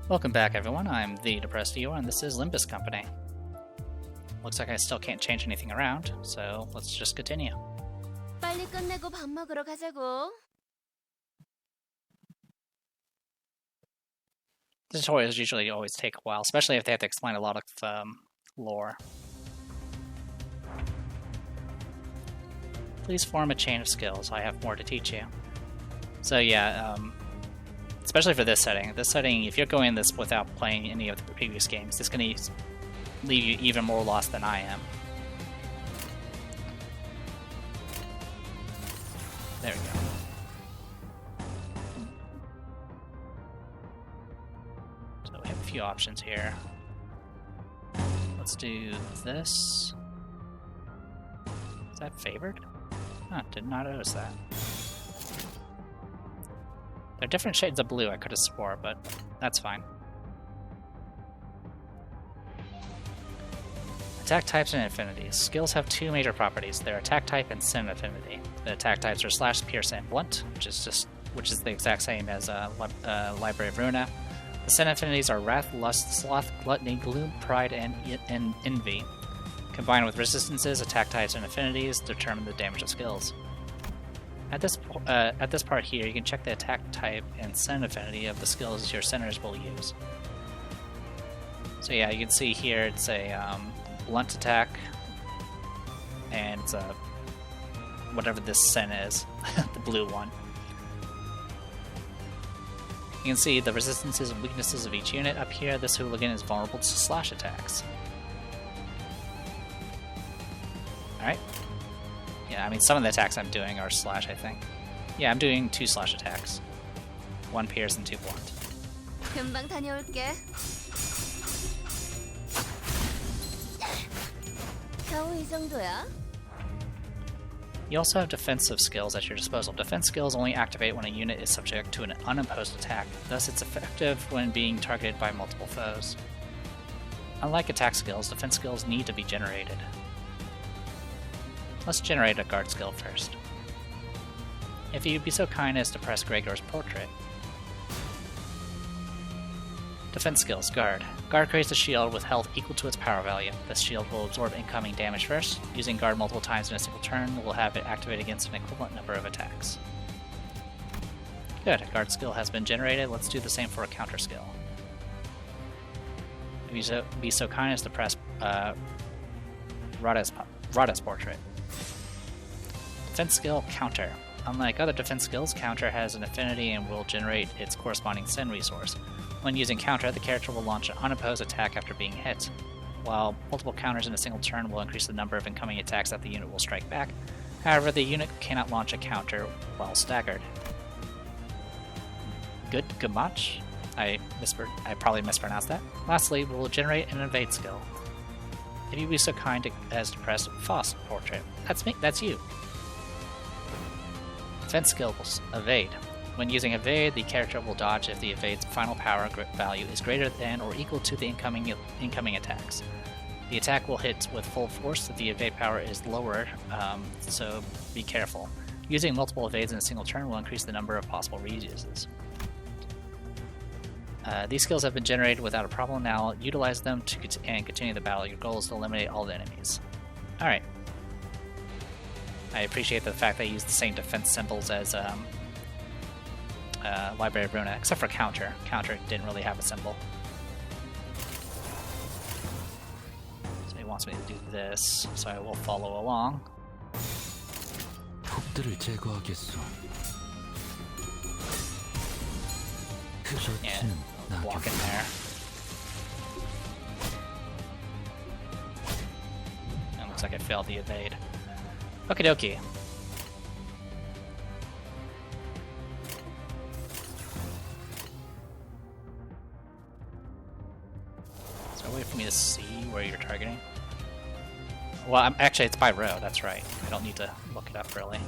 Welcome back, everyone. I'm the Depressed Eeyore, and this is Limbus Company. Looks like I still can't change anything around, so let's just continue. 빨리 끝내고 밥 먹으러 가자고. The tutorials usually always take a while, especially if they have to explain a lot of lore. Please form a chain of skills. I have more to teach you. So yeah, especially for this setting. This setting, if you're going this without playing any of the previous games, it's going to leave you even more lost than I am. There we go. So we have a few options here. Let's do this. Is that favored? Huh, did not notice that. They're different shades of blue, I could have swore, but that's fine. Attack types and affinities. Skills have two major properties: their attack type and sin affinity. The attack types are slash, pierce, and blunt, which is the exact same as Library of Runa. The sin affinities are wrath, lust, sloth, gluttony, gloom, pride, and envy. Combined with resistances, attack types, and affinities determine the damage of skills. At this part here, you can check the attack type and sin affinity of the skills your centers will use. So yeah, you can see here it's a blunt attack, and it's a whatever this sin is, the blue one. You can see the resistances and weaknesses of each unit up here. This hooligan is vulnerable to slash attacks. Alright. Yeah, I mean, some of the attacks I'm doing are slash, I think. Yeah, I'm doing 2 slash attacks. 1 pierce and 2 blunt. 금방 다녀올게. 겨우 이 정도야? You also have defensive skills at your disposal. Defense skills only activate when a unit is subject to an unopposed attack, thus it's effective when being targeted by multiple foes. Unlike attack skills, defense skills need to be generated. Let's generate a guard skill first. If you'd be so kind as to press Gregor's portrait. Defense skills, guard. Guard creates a shield with health equal to its power value. This shield will absorb incoming damage first. Using guard multiple times in a single turn will have it activate against an equivalent number of attacks. Good, a guard skill has been generated. Let's do the same for a counter skill. If you be so kind as to press Rada's portrait. Defense skill, counter. Unlike other defense skills, counter has an affinity and will generate its corresponding sin resource. When using counter, the character will launch an unopposed attack after being hit. While multiple counters in a single turn will increase the number of incoming attacks that the unit will strike back, however, the unit cannot launch a counter while staggered. Good much? I probably mispronounced that. Lastly, we'll generate an evade skill. If you be so kind as to press Faust portrait. That's me, that's you. Defense skills, evade. When using evade, the character will dodge if the evade's final power value is greater than or equal to the incoming attacks. The attack will hit with full force if the evade power is lower, so be careful. Using multiple evades in a single turn will increase the number of possible reuses. These skills have been generated without a problem. Now utilize them and continue the battle. Your goal is to eliminate all the enemies. Alright. I appreciate the fact they use the same defense symbols as Library of Runa, except for counter. Counter didn't really have a symbol. So he wants me to do this, so I will follow along. And walk in there. And looks like I failed the evade. Okie dokie. Is there a way for me to see where you're targeting? Well, actually, it's by row, that's right. I don't need to look it up really.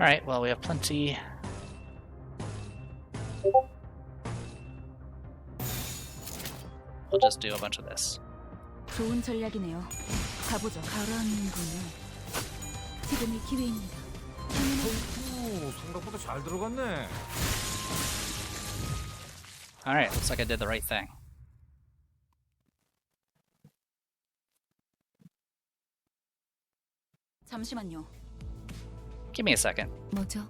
Alright, well, we have plenty. We'll just do a bunch of this. 좋은 전략이네요. 가보죠. 가라앉는군요. 지금이 기회입니다. 생각보다 잘 들어갔네. Alright, looks like I did the right thing. 잠시만요. Give me a second. 뭐죠?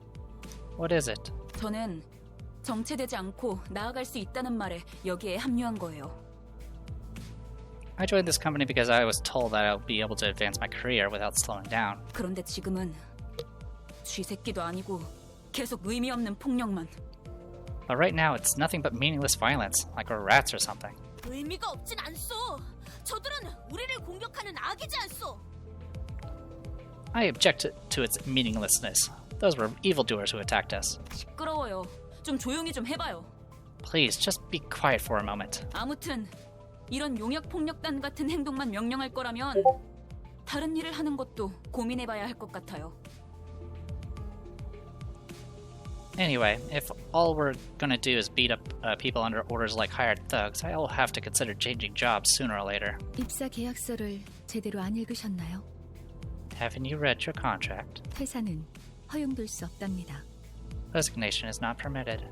What is it? 저는 정체되지 않고 나아갈 수 있다는 말에 여기에 합류한 거예요. I joined this company because I was told that I'll be able to advance my career without slowing down. 그런데 지금은 쥐새끼도 아니고 계속 의미 없는 폭력만. But right now, it's nothing but meaningless violence, like we're rats or something. 의미가 없진 않소. 저들은 우리를 공격하는 악이지 않소. I object to its meaninglessness. Those were evildoers who attacked us. 시끄러워요. 좀 조용히 좀 해봐요. Please, just be quiet for a moment. 아무튼 이런 용역 폭력단 같은 행동만 명령할 거라면 다른 일을 하는 것도 고민해봐야 할 것 같아요. Anyway, if all we're gonna do is beat up people under orders like hired thugs, I'll have to consider changing jobs sooner or later. 입사 계약서를 제대로 안 읽으셨나요? Haven't you read your contract? 퇴사는 허용될 수 없답니다. Resignation is not permitted.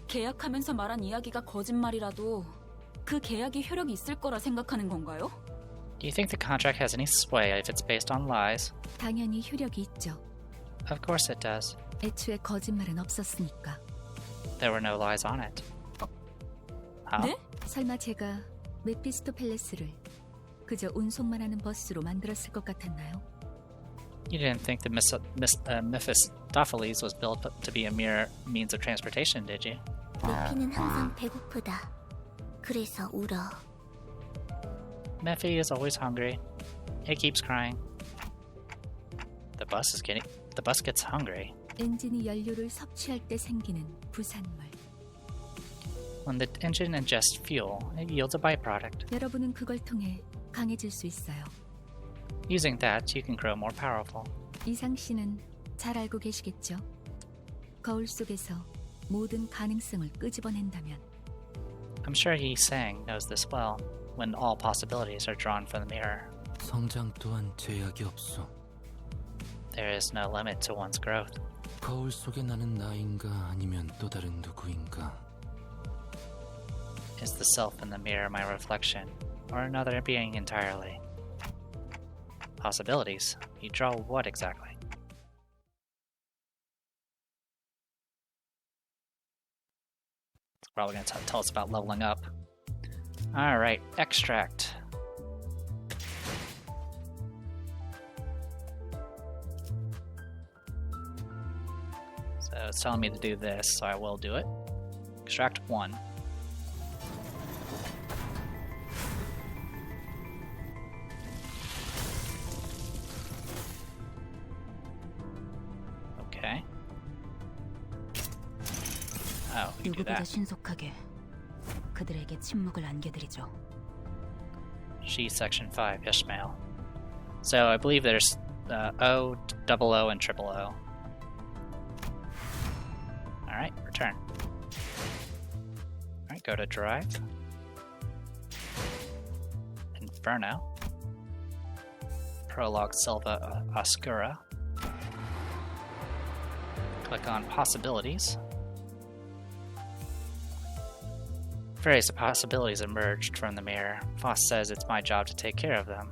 계약하면서 말한 이야기가 거짓말이라도 그 계약이 효력이 있을 거라 생각하는 건가요? Do you think the contract has any sway if it's based on lies? 당연히 효력이 있죠. Of course it does. 애초에 거짓말은 없었으니까. There were no lies on it. Huh? 네? 설마 제가 메피스토 팰레스를 그저 운송만 하는 버스로 만들었을 것 같았나요? You didn't think the Mephistopheles was built to be a mere means of transportation, did you? 메피는 항상 배고프다. 그래서 울어. Mephi is always hungry. It keeps crying. The bus gets hungry. 엔진이 연료를 섭취할 때 생기는 부산물. When the engine ingests fuel, it yields a byproduct. 여러분은 그걸 통해 강해질 수 있어요. Using that, you can grow more powerful. 이상 씨는 잘 알고 계시겠죠? 거울 속에서 모든 가능성을 끄집어낸다면 I'm sure Yi Sang knows this well, when all possibilities are drawn from the mirror. 성장 또한 제약이 없어. There is no limit to one's growth. 거울 속에 나는 나인가 아니면 또 다른 누구인가? Is the self in the mirror my reflection, or another being entirely? Possibilities? You draw what exactly? It's probably going to tell us about leveling up. Alright, extract. So it's telling me to do this, so I will do it. Extract 1. Okay. Oh, we can do 누구보다 that. 신속하게 그들에게 침묵을 안겨드리죠. She section 5, Ishmael. So I believe there's O, double O, and triple O. Alright, return. Alright, go to drive. Inferno. Prologue Silva Oscura. Click on Possibilities. Various possibilities emerged from the mirror. Foss says it's my job to take care of them.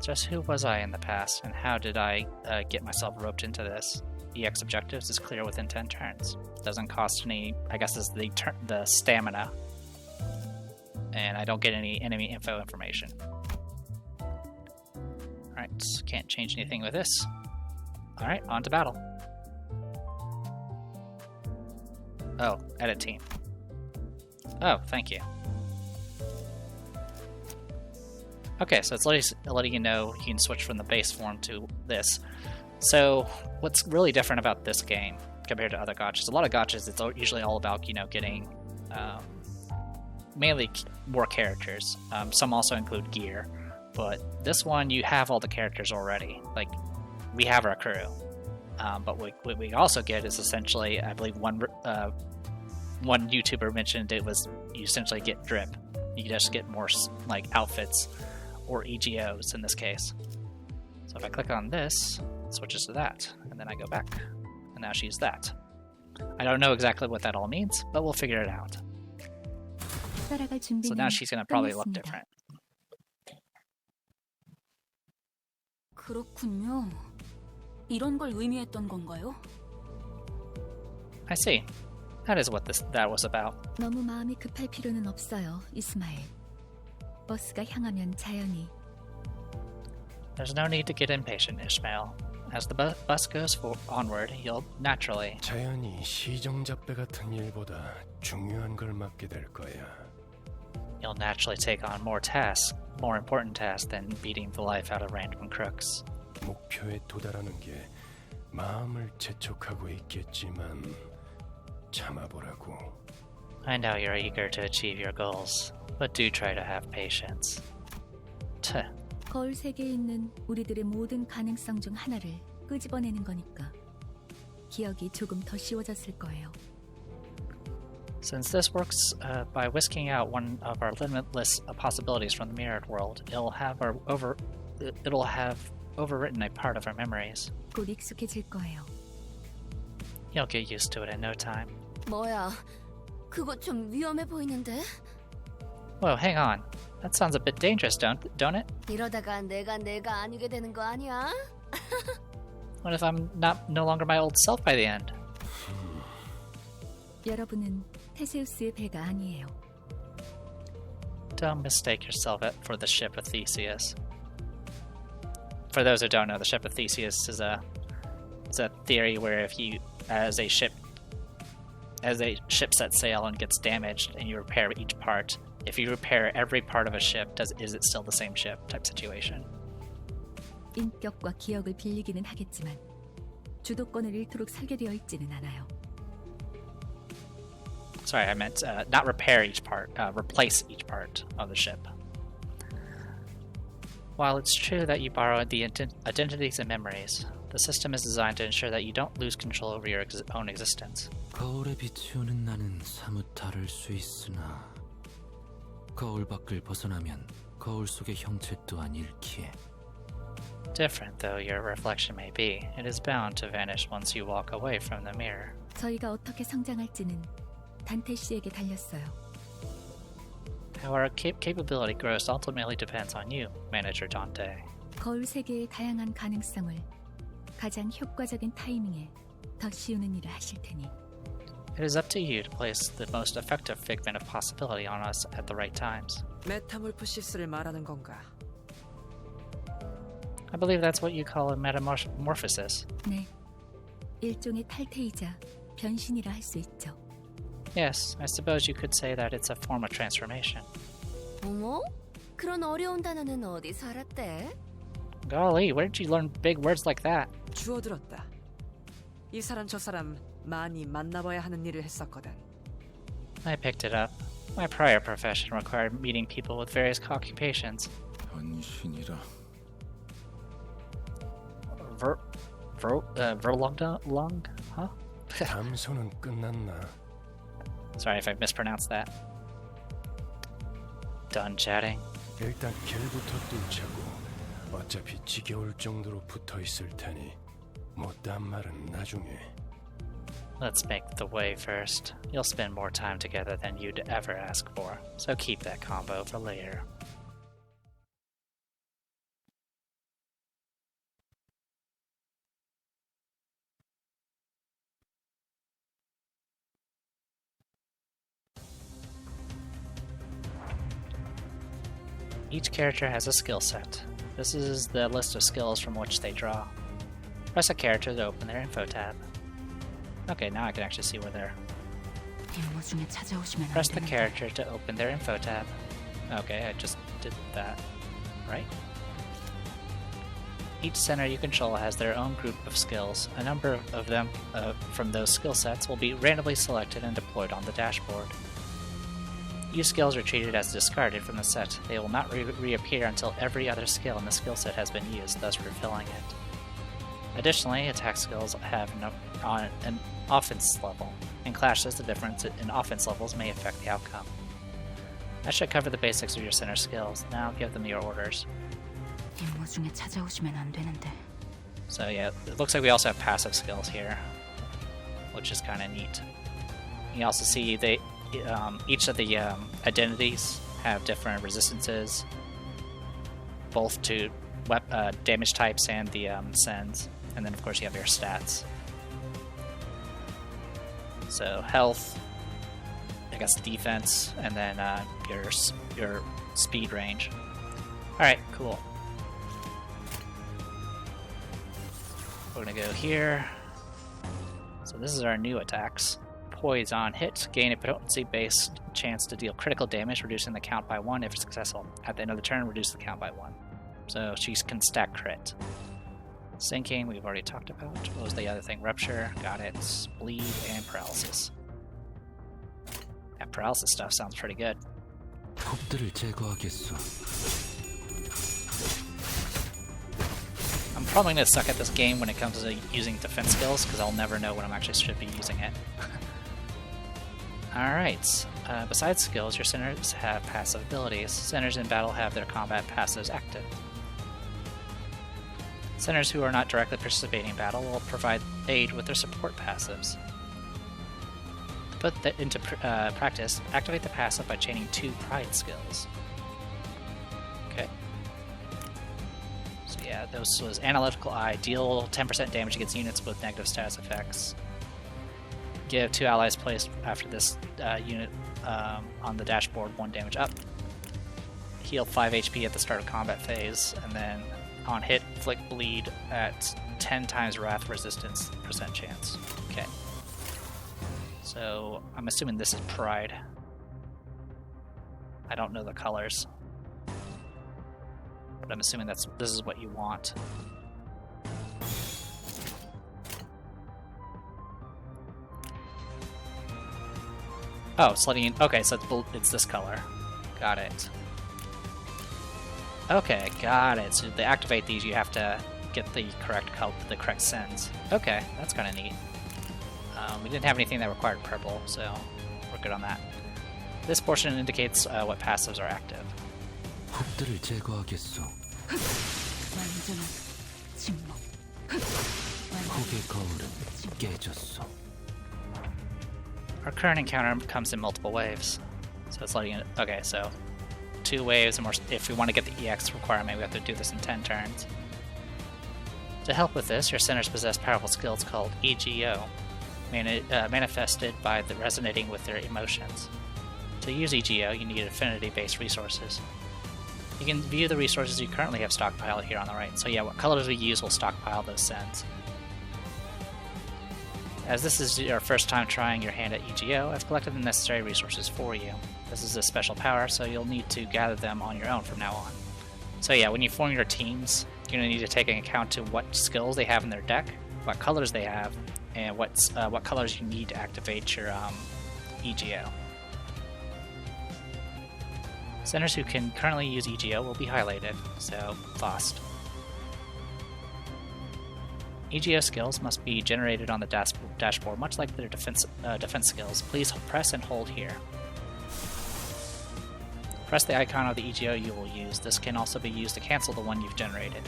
Just who was I in the past, and how did I get myself roped into this? EX objectives is clear within 10 turns. Doesn't cost any, I guess is the stamina. And I don't get any enemy info information. Alright, can't change anything with this. Alright, on to battle. Oh, edit team. Oh, thank you. Okay, so it's letting you know you can switch from the base form to this. So, what's really different about this game compared to other gachas? A lot of gachas, it's usually all about, you know, getting mainly more characters. Some also include gear, but this one you have all the characters already. Like, we have our crew, but what we also get is essentially, I believe one YouTuber mentioned it was you essentially get drip. You just get more like outfits or EGOs in this case. So if I click on this, it switches to that, and then I go back, and now she's that. I don't know exactly what that all means, but we'll figure it out. 따라갈 So 준비는 now she's gonna probably look 끝났습니다. different. 그렇군요. 이런 걸 의미했던 건가요? I see. That is what that was about. 너무 마음이 급할 필요는 없어요, 이스마엘. 버스가 향하면 자연히 There's no need to get impatient, Ishmael. As the bus goes onward, you'll naturally... 자연히 시정잡배 같은 일보다 중요한 걸 맡게 될 거야. You'll naturally take on more tasks, more important tasks than beating the life out of random crooks. 목표에 도달하는 게 마음을 재촉하고 있겠지만 참아보라고. I know you're eager to achieve your goals, but do try to have patience. Tuh. 거울 세계에 있는 우리들의 모든 가능성 중 하나를 끄집어내는 거니까 기억이 조금 더 쉬워졌을 거예요. Since this works by whisking out one of our limitless possibilities from the mirrored world, it'll have overwritten a part of our memories. 곧 익숙해질 거예요. You'll get used to it in no time. 뭐야, 그거 좀 위험해 보이는데? Whoa, hang on. That sounds a bit dangerous, don't it? 이러다가 내가 아니게 되는 거 아니야? What if I'm no longer my old self by the end? 여러분은 테세우스의 배가 아니에요. Don't mistake yourself for the ship of Theseus. For those who don't know, the ship of Theseus is a theory where if you, as a ship sets sail and gets damaged and you repair each part, if you repair every part of a ship, is it still the same ship type situation? 인격과 기억을 빌리기는 하겠지만 주도권을 잃도록 설계되어 있지는 않아요. Sorry, I meant not repair each part, replace each part of the ship. While it's true that you borrow the identities and memories, the system is designed to ensure that you don't lose control over your own existence. 거울에 비추는 나는 사뭇 다를 수 있으나 거울 밖을 벗어나면 거울 속의 형체 또한 잃기에. Different though your reflection may be, it is bound to vanish once you walk away from the mirror. 저희가 어떻게 성장할지는 단테 씨에게 달렸어요. How our capability grows ultimately depends on you, Manager Dante. 거울 세계의 다양한 가능성을 가장 효과적인 타이밍에 더 씌우는 일을 하실 테니. It is up to you to place the most effective figment of possibility on us at the right times. 메타몰프시스를 말하는 건가? I believe that's what you call a metamorphosis. 네, 일종의 탈퇴이자 변신이라 할 수 있죠. Yes, I suppose you could say that it's a form of transformation. 어머? 그런 어려운 단어는 어디서 알았대? Golly, where did you learn big words like that? 주워들었다. 이 사람 저 사람 많이 만나봐야 하는 일을 했었거든. I picked it up. My prior profession required meeting people with various occupations. 변신이라. Verlong? Huh? 담소는 끝났나? Sorry if I mispronounced that. Done chatting. 일단 길부터 뚫자고. 어차피 지겨울 정도로 붙어 있을 테니 못한 말은 나중에. Let's make the way first. You'll spend more time together than you'd ever ask for, so keep that combo for later. Each character has a skill set. This is the list of skills from which they draw. Press a character to open their info tab. Okay, now I can actually see where they're. 임무 중에 찾아오시면 안 Press the 되는데. character to open their info tab. Okay, I just did that. Right? Each center you control has their own group of skills. A number of them from those skill sets will be randomly selected and deployed on the dashboard. Used skills are treated as discarded from the set. They will not reappear until every other skill in the skill set has been used, thus refilling it. Additionally, attack skills have an offense level, and clashes the difference in offense levels may affect the outcome. That should cover the basics of your center skills. Now give them your orders. 임무 중에 찾아오시면 안 되는데. So yeah, it looks like we also have passive skills here, which is kind of neat. You also see each of the identities have different resistances, both to damage types and the sends, and then of course you have your stats. So health, I guess defense, and then your speed range. All right, cool. We're gonna go here. So this is our new attacks. Poise on hit, gain a potency-based chance to deal critical damage, reducing the count by 1 if successful. At the end of the turn, reduce the count by 1. So she can stack crit. Sinking, we've already talked about. What was the other thing? Rupture, got it. Bleed, and paralysis. That paralysis stuff sounds pretty good. 톱들을 제거하겠소. I'm probably going to suck at this game when it comes to using defense skills, because I'll never know when I'm actually should be using it. Alright, besides skills, your centers have passive abilities. Centers in battle have their combat passives active. Centers who are not directly participating in battle will provide aid with their support passives. To put that into practice, activate the passive by chaining 2 pride skills. Okay. So yeah, this was Analytical Eye. Deal 10% damage against units with negative status effects. Give 2 allies placed after this unit on the dashboard 1 damage up. Heal 5 HP at the start of combat phase, and then on hit, inflict bleed at 10 times wrath resistance % chance. Okay. So I'm assuming this is pride. I don't know the colors, but I'm assuming this is what you want. Oh, it's letting you... Okay, so it's this color. Got it. Okay, got it. So to activate these, you have to get the correct color, the correct sends. Okay, that's kind of neat. We didn't have anything that required purple, so we're good on that. This portion indicates what passives are active. 톱들을 제거하겠소. 완전한 침묵. 혹의 거울은 깨졌소. Our current encounter comes in multiple waves, so it's letting it. Okay, so 2 waves, and if we want to get the EX requirement, we have to do this in 10 turns. To help with this, your centers possess powerful skills called EGO, manifested by the resonating with their emotions. To use EGO, you need affinity-based resources. You can view the resources you currently have stockpiled here on the right. So yeah, what colors we use will stockpile those sends. As this is your first time trying your hand at EGO, I've collected the necessary resources for you. This is a special power, so you'll need to gather them on your own from now on. So yeah, when you form your teams, you're going to need to take into account to what skills they have in their deck, what colors they have, and what colors you need to activate your EGO. Centers who can currently use EGO will be highlighted, so lost. EGO skills must be generated on the dashboard, much like their defense skills. Please press and hold here. Press the icon of the EGO you will use. This can also be used to cancel the one you've generated.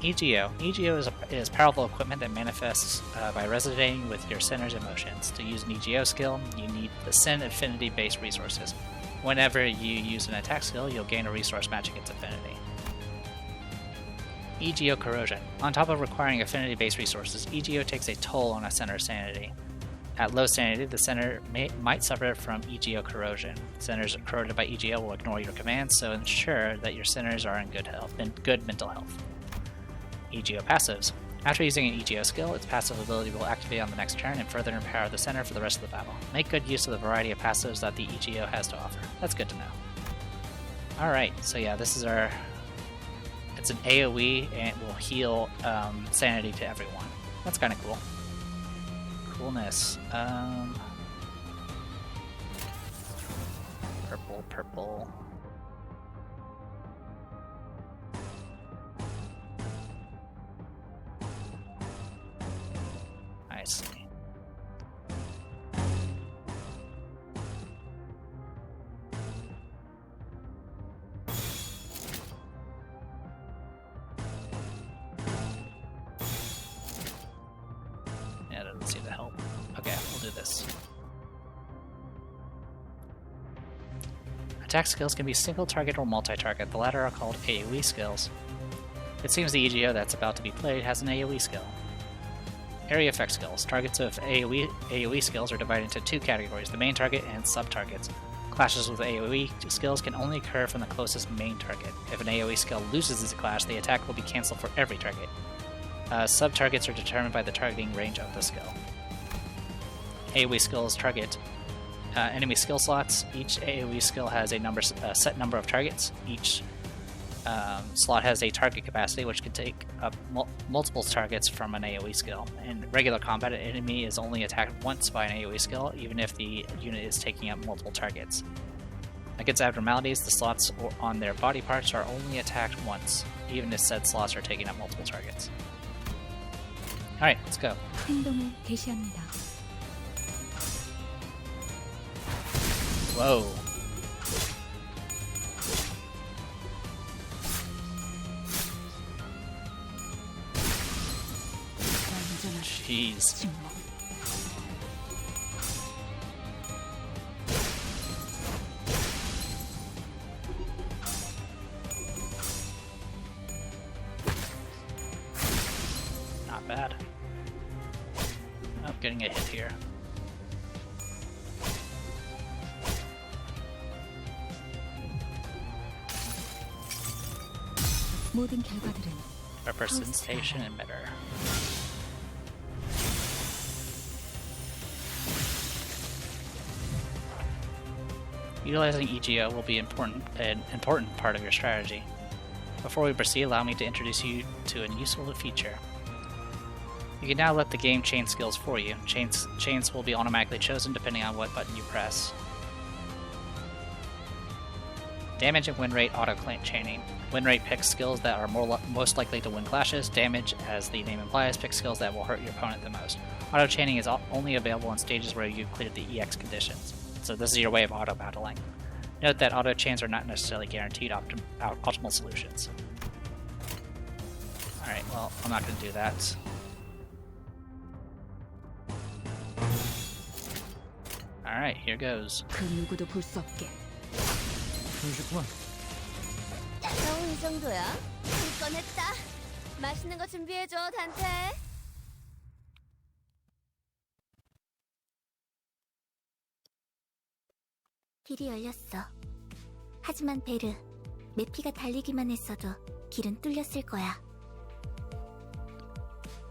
EGO. EGO is powerful equipment that manifests by resonating with your center's emotions. To use an EGO skill, you need the Sin affinity-based resources. Whenever you use an attack skill, you'll gain a resource matching its affinity. EGO corrosion. On top of requiring affinity-based resources, EGO takes a toll on a center's sanity. At low sanity, the center might suffer from EGO corrosion. Centers corroded by EGO will ignore your commands, so ensure that your centers are in good mental health. EGO passives. After using an EGO skill, its passive ability will activate on the next turn and further empower the center for the rest of the battle. Make good use of the variety of passives that the EGO has to offer. That's good to know. Alright, so yeah, this is our... It's an AoE, and it will heal sanity to everyone. That's kind of cool. Coolness. Purple. I see. Yeah, I don't see the help. do this. Attack skills can be single target or multi-target. The latter are called AoE skills. It seems the EGO that's about to be played has an AoE skill. Area effect skills. Targets of AoE skills are divided into two categories, the main target and sub-targets. Clashes with AoE skills can only occur from the closest main target. If an AoE skill loses its clash, the attack will be cancelled for every target. Sub-targets are determined by the targeting range of the skill. AoE skills target enemy skill slots. Each AoE skill has a set number of targets. Each slot has a target capacity, which can take up multiple targets from an AoE skill. In regular combat, an enemy is only attacked once by an AoE skill, even if the unit is taking up multiple targets. Against abnormalities, the slots on their body parts are only attacked once, even if said slots are taking up multiple targets. Alright, let's go. 행동을 개시합니다. Whoa. Jeez. Not bad. Oh, getting a hit here. 모든 결과들은 Representation emitter. Utilizing EGO will be an important part of your strategy. Before we proceed, allow me to introduce you to a useful feature. You can now let the game chain skills for you. Chains will be automatically chosen depending on what button you press. Damage and win rate auto-chaining. Win rate picks skills that are most likely to win clashes. Damage, as the name implies, picks skills that will hurt your opponent the most. Auto-chaining is only available in stages where you've cleared the EX conditions. So this is your way of auto-battling. Note that auto-chains are not necessarily guaranteed optimal solutions. Alright, well, I'm not going to do that. Alright, here goes. 그 누구도 볼 수 없게. 겨우 이 정도야? 불건 했다. 맛있는 거 준비해줘, 단테. 길이 열렸어. 하지만 베르, 메피가 달리기만 했어도 길은 뚫렸을 거야.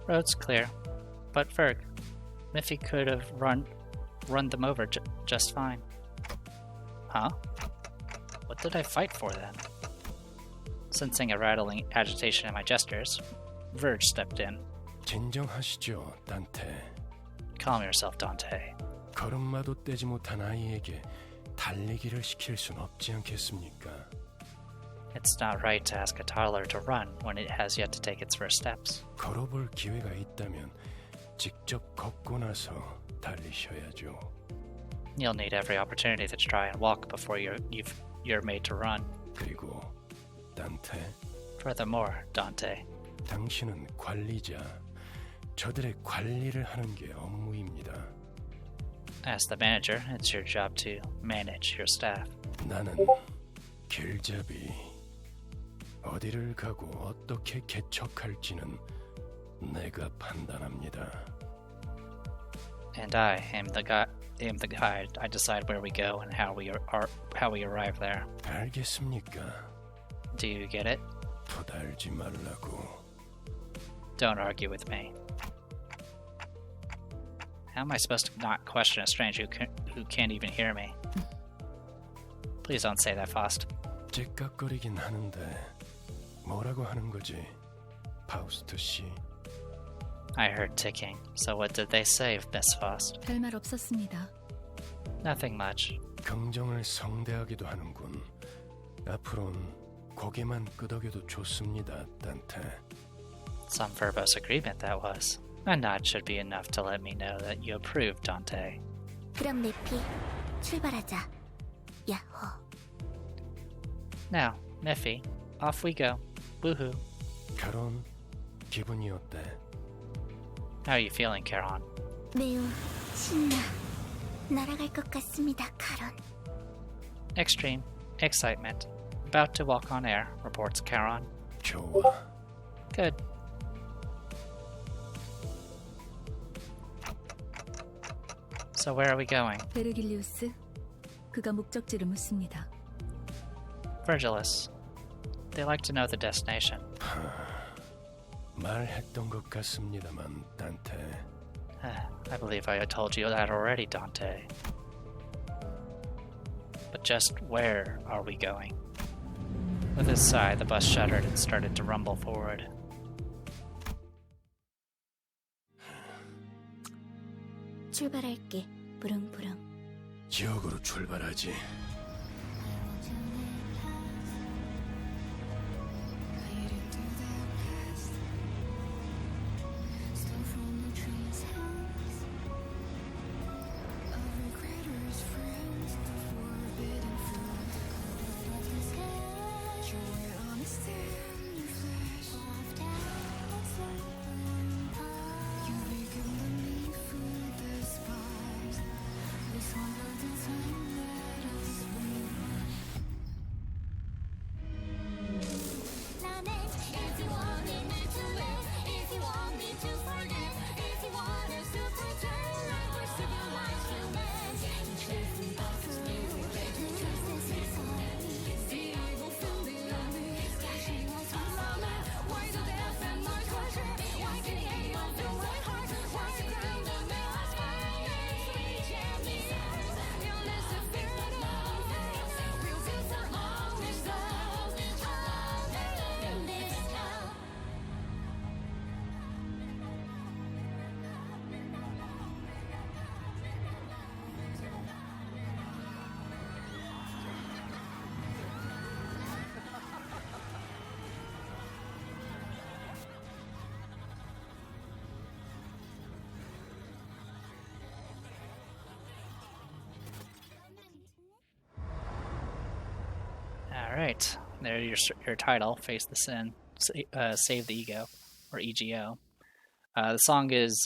Road's clear, but Ferg, Miffy could have run them over just fine. Huh? What did I fight for then? Sensing a rattling agitation in my gestures, Verge stepped in. 진정하시죠, 단테. Calm yourself, Dante. 걸음마도 떼지 못한 아이에게 달리기를 시킬 순 없지 않겠습니까? It's not right to ask a toddler to run when it has yet to take its first steps. 걸어볼 기회가 있다면 직접 걷고 나서 달리셔야죠. You'll need every opportunity to try and walk before you're made to run. 그리고 단테, Furthermore, Dante, 당신은 관리자. 저들의 관리를 하는 게 업무입니다. as the manager, it's your job to manage your staff. 나는 길잡이. 어디를 가고 어떻게 개척할지는 내가 판단합니다. And I am the guide. I decide where we go and how we arrive there. 알겠습니까? Do you get it? 토달지 말라고. Don't argue with me. How am I supposed to not question a stranger who can't even hear me? Please don't say that, Faust. 째깍거리긴 하는데 뭐라고 하는 거지, 파우스트 씨? I heard ticking. So what did they say, Miss Faust? 별말 없었습니다. Nothing much. 긍정을 성대하기도 하는군. 앞으론 고개만 끄덕여도 좋습니다, 단테. Some verbose agreement that was. A nod should be enough to let me know that you approve, Dante. 그럼 메피, 출발하자. 야호. Now, Miffy, off we go. Woohoo. 결혼 기분이 어때? How are you feeling, Charon? 매우 신나. 날아갈 것 같습니다, 카론. Extreme excitement. About to walk on air, reports Charon. 좋아. Good. So where are we going? 베르길리우스, 그가 목적지를 묻습니다. Virgilus. They like to know the destination. 말했던 것 같습니다만, 단테. I believe I told you that already, Dante. But just where are we going? With a sigh, the bus shuddered and started to rumble forward. 출발할게. 부릉부릉. 지역으로 출발하지. Alright, there's your title, Face the Sin, Save the Ego, or EGO. The song is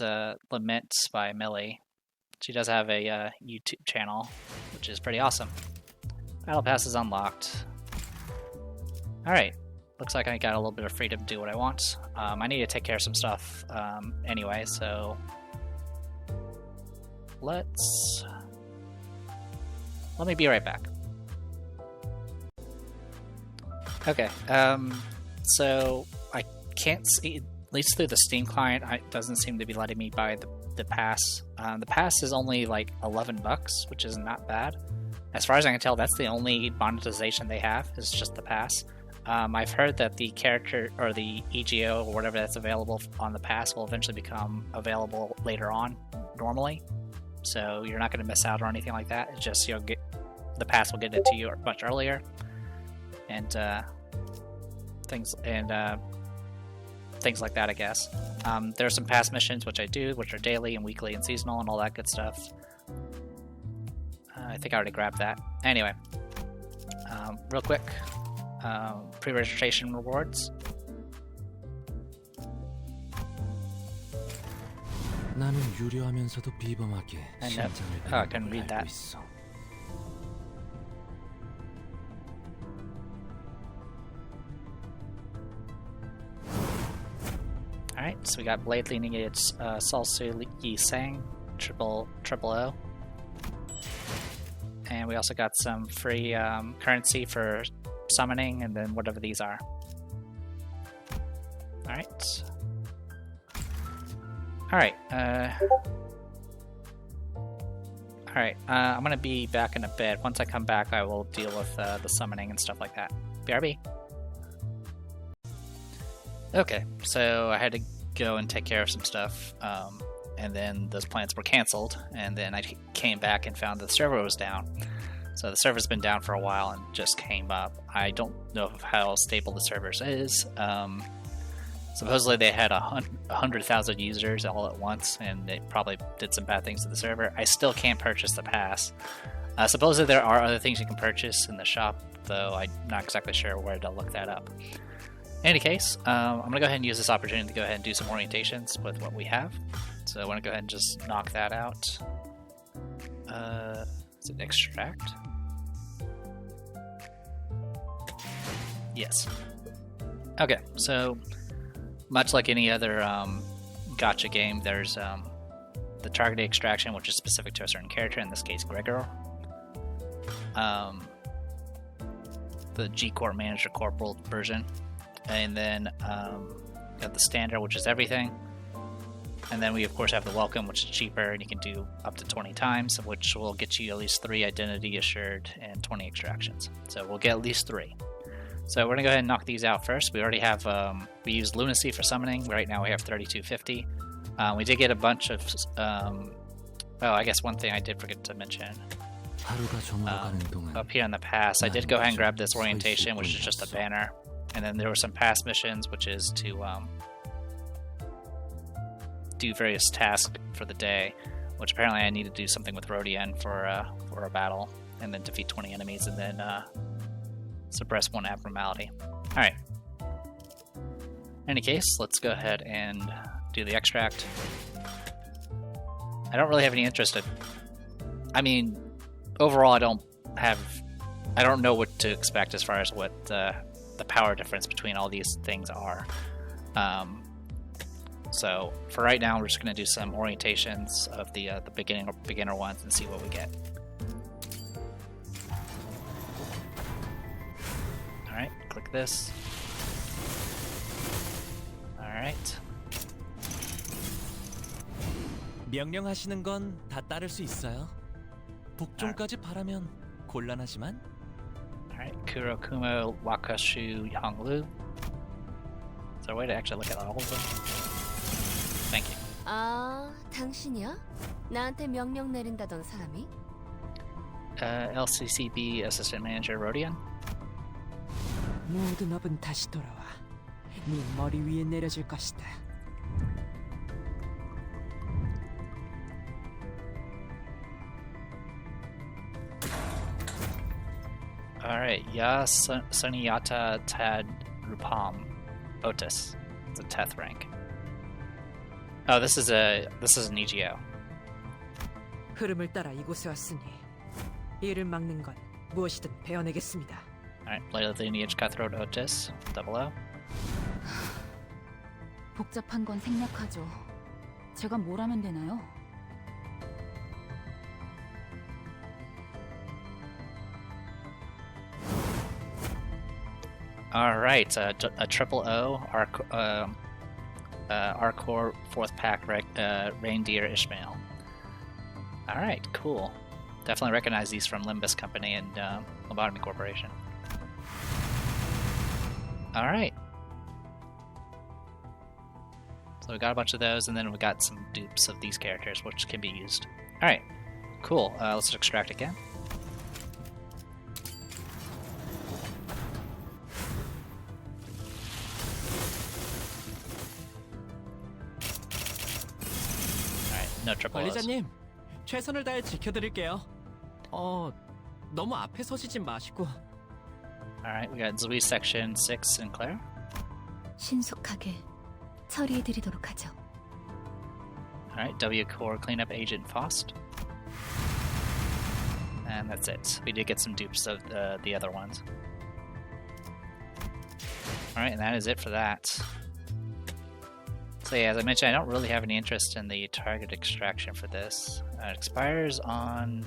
Lament by Millie. She does have a YouTube channel, which is pretty awesome. Battle Pass is unlocked. Alright, looks like I got a little bit of freedom to do what I want. I need to take care of some stuff anyway, so let me be right back. Okay, so I can't see, at least through the Steam client, it doesn't seem to be letting me buy the pass. The pass is only like $11, which is not bad. As far as I can tell, that's the only monetization they have, is just the pass. I've heard that the character, or the EGO, or whatever that's available on the pass will eventually become available later on, normally. So you're not going to miss out or anything like that. It's just, you'll get, the pass will get it to you much earlier. And things like that, I guess. There are some past missions which I do, which are daily and weekly and seasonal and all that good stuff. I think I already grabbed that. Anyway, real quick, pre-registration rewards. 나는 유려하면서도 비범하게 I know. 심장을 Oh, I couldn't read 알고 that. 있어. Alright, so we got Blade Lineage, Salsu Yi Sang, triple O. And we also got some free currency for summoning, and then whatever these are. Alright. Alright, I'm gonna be back in a bit. Once I come back, I will deal with the summoning and stuff like that. BRB. Okay, so I had to go and take care of some stuff, and then those plans were canceled, and then I came back and found the server was down. So the server's been down for a while and just came up. I don't know how stable the server is. Supposedly they had 100,000 users all at once, and they probably did some bad things to the server. I still can't purchase the pass. Supposedly there are other things you can purchase in the shop, though I'm not exactly sure where to look that up. In any case, I'm going to go ahead and use this opportunity to go ahead and do some orientations with what we have. So I want to go ahead and just knock that out. Is it extract? Yes. Okay, so much like any other gacha game, there's the targeted extraction, which is specific to a certain character, in this case Gregor. The G Corp Manager Corporal version. And then got the standard, which is everything. And then we of course have the welcome, which is cheaper, and you can do up to 20 times, which will get you at least 3 identity assured and 20 extractions. So we'll get at least 3. So we're gonna go ahead and knock these out first. We already have, we used lunacy for summoning. Right now we have 3250. We did get a bunch of, oh, I guess one thing I did forget to mention. Up here in the past, I did go ahead and grab this orientation, which is just a banner. And then there were some past missions, which is to do various tasks for the day, which apparently I need to do something with Rodian for a battle, and then defeat 20 enemies, and then suppress 1 abnormality. Alright. In any case, let's go ahead and do the extract. I don't really have any interest in... I mean, overall I don't know what to expect as far as what the power difference between all these things are. So for right now, we're just going to do some orientations of the beginner ones and see what we get. Alright, click this. Alright. 명령하시는 건 다 따를 수 있어요. 복종까지 바라면 곤란하지만. Alright, Kurokumo Wakashu Honglu. Is there a way to actually look at all of them? Thank you. 아, 당신이야? 나한테 명령 내린다던 사람이? LCCB Assistant Manager Rodian. 모든 업은 다시 돌아와. 네 머리 위에 내려질 것이다. Alright, Sunyata Tad Rupam Otis. It's a Teth rank. Oh, this is an EGO. 흐름을 따라 이곳에 왔으니 이를 막는 건 무엇이든 베어내겠습니다. Alright, Blade of the Lineage Cutthroat Otis, 00. 복잡한 건 생략하죠. 제가 뭘 하면 되나요? Alright, a 000, Arcor 4th Pack Reindeer Ishmael. Alright, cool. Definitely recognize these from Limbus Company and Lobotomy Corporation. Alright. So we got a bunch of those, and then we got some dupes of these characters, which can be used. Alright, cool. Let's extract again. No triple O's. 관리자님, 최선을 다해 지켜드릴게요. 너무 앞에 서시진 마시고. Alright, we got Zui Section 6 Sinclair. 신속하게 처리해드리도록 하죠. Alright, W Core Cleanup Agent Faust. And that's it. We did get some dupes of the other ones. Alright, and that is it for that. So yeah, as I mentioned, I don't really have any interest in the target extraction for this. It expires in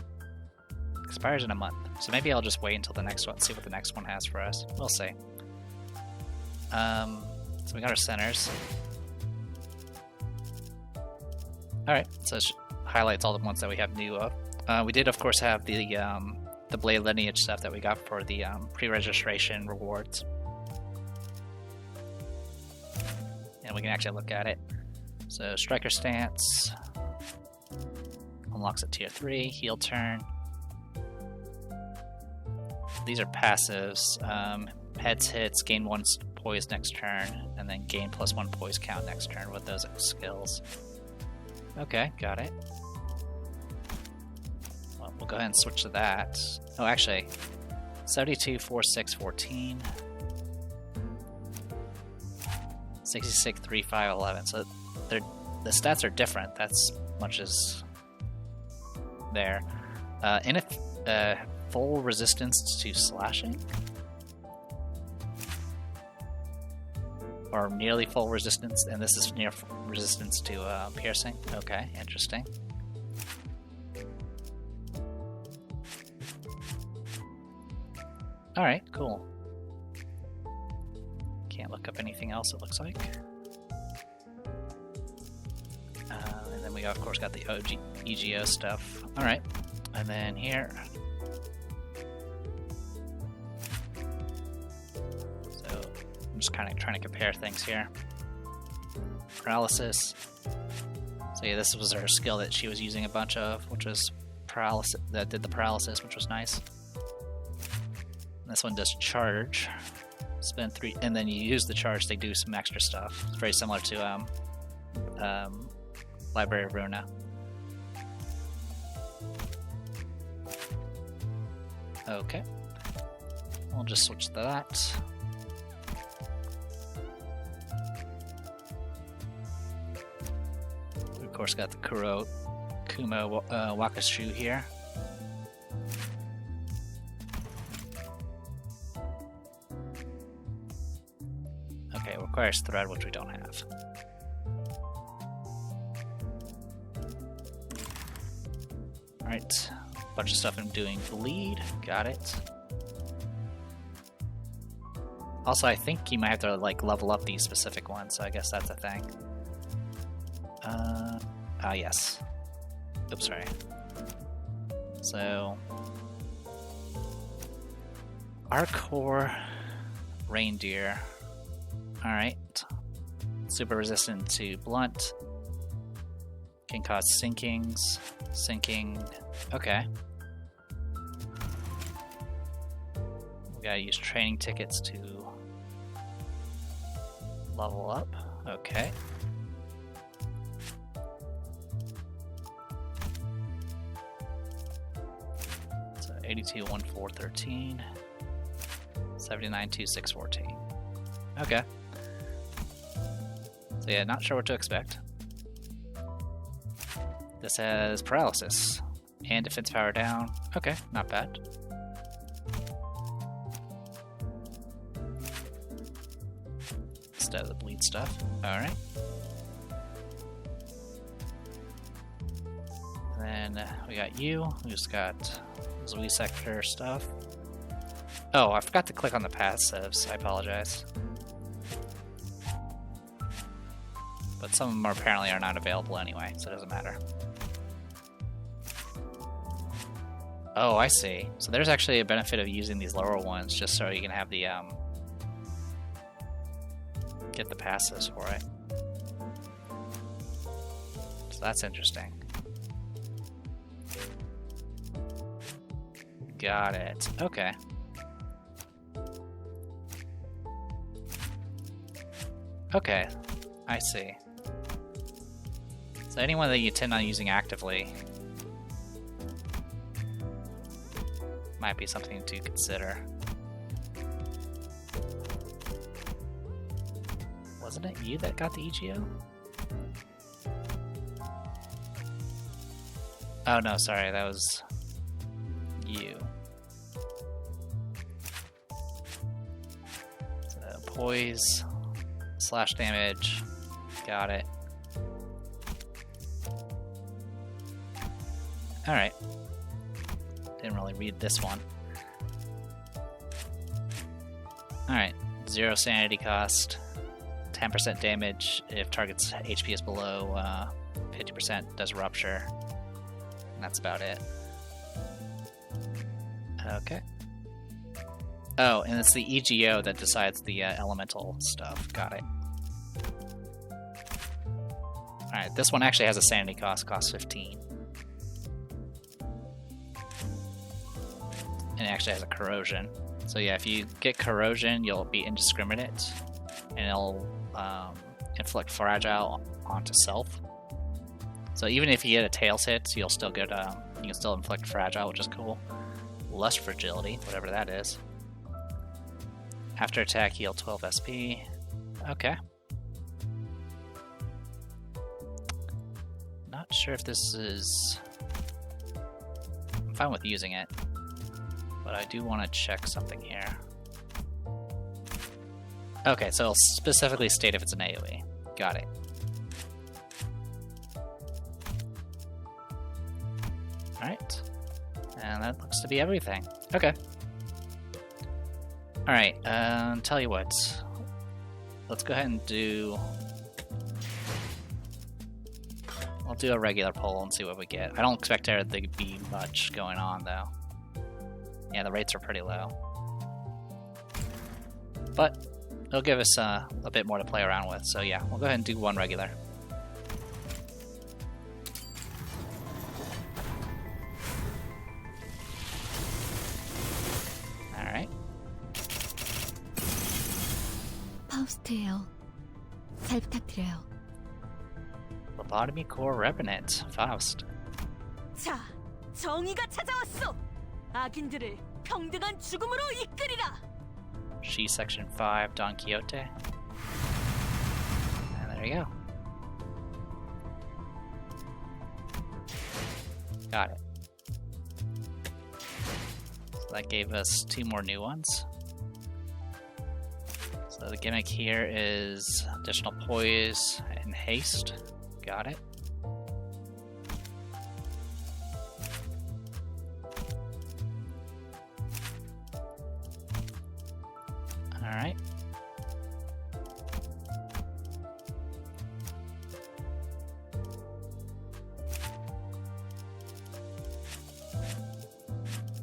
a month. So maybe I'll just wait until the next one, see what the next one has for us. We'll see. So we got our centers. Alright, so it highlights all the ones that we have new of. We did of course have the Blade Lineage stuff that we got for the pre-registration rewards. And we can actually look at it. So Striker Stance unlocks at tier 3, heal turn. These are passives. Heads hits, gain 1 poise next turn, and then gain +1 poise count next turn with those skills. Okay, got it. Well, we'll go ahead and switch to that. Oh, actually, 72, 4, 6, 14. 66, 3, 5, 11. So they're the stats are different. That's much as there. Full resistance to slashing? Or nearly full resistance, and this is near resistance to piercing. Okay, interesting. Alright, cool. Can't look up anything else, it looks like. And then we, of course, got the EGO stuff. Alright, and then here. So, I'm just kind of trying to compare things here. Paralysis. So yeah, this was her skill that she was using a bunch of, which was paralysis, that did the paralysis, which was nice. This one does charge. Spend 3, and then you use the charge, they do some extra stuff. It's very similar to Library of Runa. Okay. We'll just switch to that. We of course got the Kumo Wakashu here. Okay, requires thread, which we don't have. Alright, bunch of stuff I'm doing bleed, got it. Also, I think you might have to like level up these specific ones, so I guess that's a thing. Yes. Oops, sorry. So, our core reindeer. Alright. Super resistant to blunt. Can cause sinkings. Sinking. Okay. We gotta use training tickets to level up. Okay. So 82, 1, 4, 13. 79, 2, 6, 14. Okay. So yeah, not sure what to expect. This has paralysis and defense power down. Okay, not bad. Instead of the bleed stuff. Alright. Then we got you, who's got Zui sector stuff. Oh, I forgot to click on the passives. I apologize. But some of them apparently are not available anyway, so it doesn't matter. Oh, I see. So there's actually a benefit of using these lower ones just so you can have the, get the passives for it. So that's interesting. Got it. Okay. Okay, I see. So anyone that you intend on using actively might be something to consider. Wasn't it you that got the EGO? Oh no, sorry, that was you. So poise, slash damage, got it. Alright. Didn't really read this one. Alright. 0 sanity cost. 10% damage if target's HP is below 50% does rupture. And that's about it. Okay. Oh, and it's the EGO that decides the elemental stuff. Got it. Alright, this one actually has a sanity cost 15. And it actually has a corrosion. So yeah, if you get corrosion, you'll be indiscriminate, and it'll inflict fragile onto self. So even if you get a tails hit, you'll still get you can still inflict fragile, which is cool. Less fragility, whatever that is. After attack, heal 12 SP. Okay. Not sure if this is... I'm fine with using it, but I do want to check something here. Okay, so it'll specifically state if it's an AoE. Got it. Alright. And that looks to be everything. Okay. Alright, tell you what. Let's go ahead and do... I'll do a regular poll and see what we get. I don't expect there to be much going on, though. Yeah, the rates are pretty low. But it'll give us a bit more to play around with, so yeah, we'll go ahead and do one regular. Alright. 파우스트예요. 잘 부탁드려요. Lobotomy Core Revenant. Faust. 자, 정의가 찾아왔어. 악인들을 평등한 죽음으로 이끌이라. She Section 5 Don Quixote. And there you go. Got it. So that gave us 2 more new ones. So the gimmick here is additional poise and haste. Got it. Alright.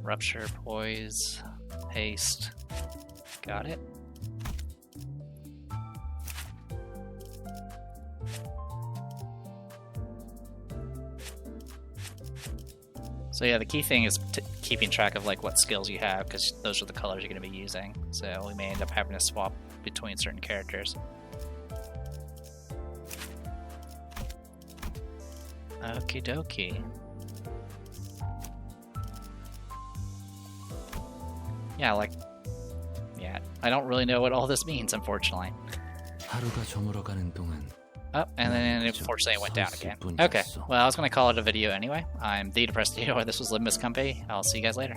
Rupture, poise, haste. Got it. So yeah, the key thing is keeping track of like what skills you have, because those are the colors you're going to be using. So we may end up having to swap between certain characters. Okie dokie. Yeah, I don't really know what all this means, unfortunately. 하루가 저물어가는 동안 Oh, and then unfortunately it went down again. Okay, well I was going to call it a video anyway. I'm The Depressed Theodore, this was Limbus Company. I'll see you guys later.